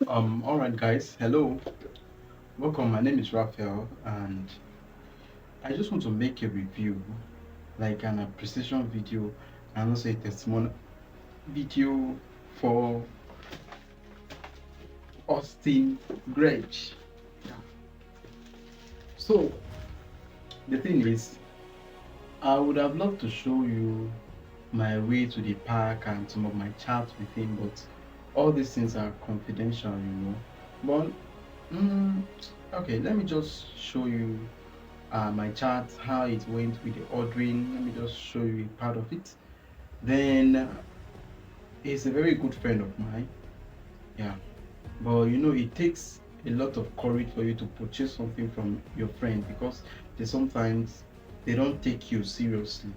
All right, guys. Hello, welcome. My name is Raphael, and I just want to make a review, like an appreciation video, and also a testimonial video for Austin Gretsch. Yeah. So the thing is, I would have loved to show you my way to the park and some of my chats with him, but all these things are confidential. But mm, okay, let me just show you my chart, how it went with the ordering. Let me just show you a part of it. Then he's a very good friend of mine. Yeah, but it takes a lot of courage for you to purchase something from your friend because sometimes they don't take you seriously.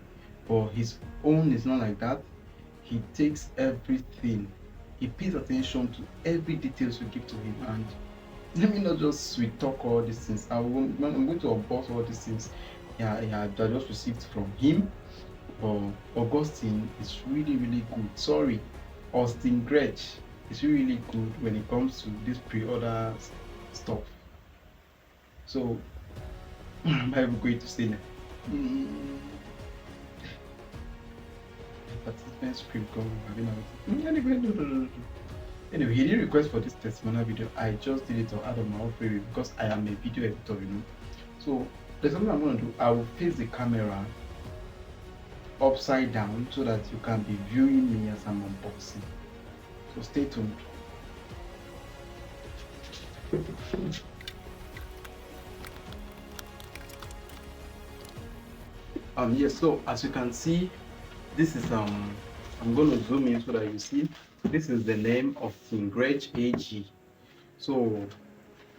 But his own is not like that. He takes everything. He pays attention to every details you give to him, and let me not just sweet talk all these things. I'm going to unbox all these things. Yeah, yeah, I just received from him. But Augustine is really, really good. Sorry, Austin Gretsch is really, really good when it comes to this pre-order stuff. So, am I even going to say that? Mm, participant script going. Anyway, no. Anyway, he didn't request for this testimonial video. I just did it to add on my own favor because I am a video editor. So there's something I'm gonna do. I will face the camera upside down so that you can be viewing me as I'm unboxing. So stay tuned. Yes, so as you can see, this is I'm gonna zoom in so that you see this is the name of Tingrech AG. So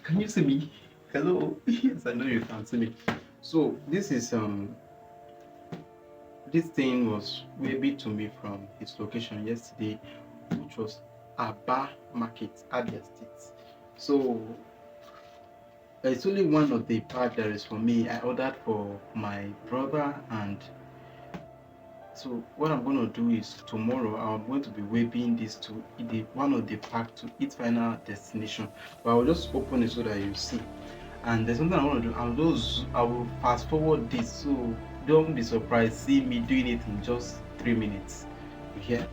can you see me? Hello? Yes, I know you can see me. So this thing was waved to me from its location yesterday, which was Aba Market, Abia State. So it's only one of the part that is for me. I ordered for my brother, and so what I'm going to do is tomorrow I'm going to be waving this to the one of the pack to its final destination. But I will just open it so that you see. And there's something I want to do. I will fast forward this, so don't be surprised see me doing it in just 3 minutes. You hear?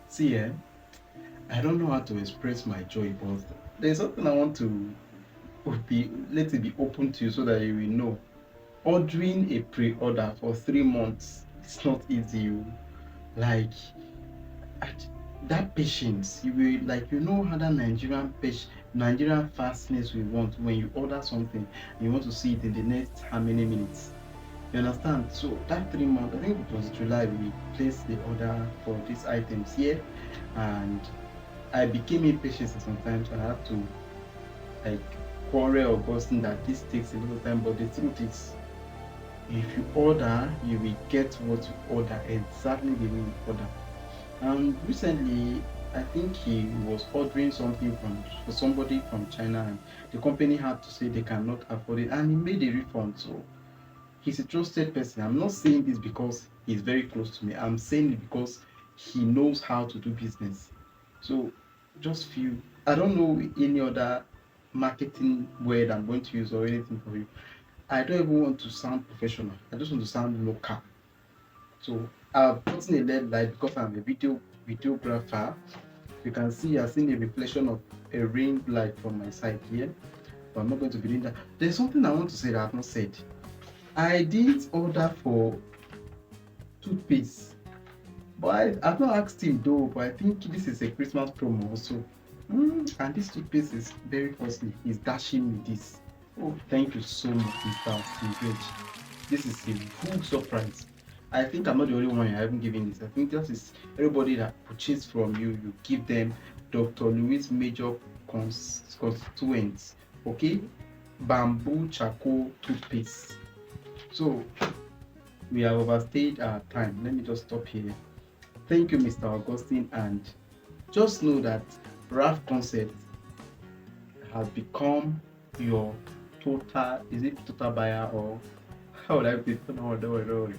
See, I don't know how to express my joy, but there's something I want to let it be open to you so that you will know. Ordering a pre-order for 3 months, it's not easy. Like that patience, you will how that Nigerian fastness we want when you order something, you want to see it in the next how many minutes. You understand? So that 3 months, I think it was July, we placed the order for these items here, and I became impatient sometimes. I have to like quarrel Augustine that this takes a little time, but the truth is, if you order, you will get what you order exactly the way you order. And recently, I think he was ordering something for somebody from China, and the company had to say they cannot afford it, and he made a refund. So he's a trusted person. I'm not saying this because he's very close to me. I'm saying it because he knows how to do business. So just feel, I don't know any other marketing word I'm going to use or anything for you. I don't even want to sound professional. I just want to sound local. So I've gotten a LED light because I'm a videographer. You can see I've seen a reflection of a ring light from my side here. But I'm not going to be doing that. There's something I want to say that I've not said. I did order for toothpaste, but I've not asked him though. But I think this is a Christmas promo also. And this toothpaste is very costly. He's dashing me this. Oh, thank you so much, Mr. Steve. This is a good surprise. I think I'm not the only one you haven't given this. I think this is everybody that purchased from you. You give them Dr. Louis Major constituents. Okay, bamboo charcoal toothpaste. So we have overstayed our time. Let me just stop here. Thank you, Mr. Augustine, and just know that Raph concept has become your total, is it total buyer or how would I put it? No, no, no.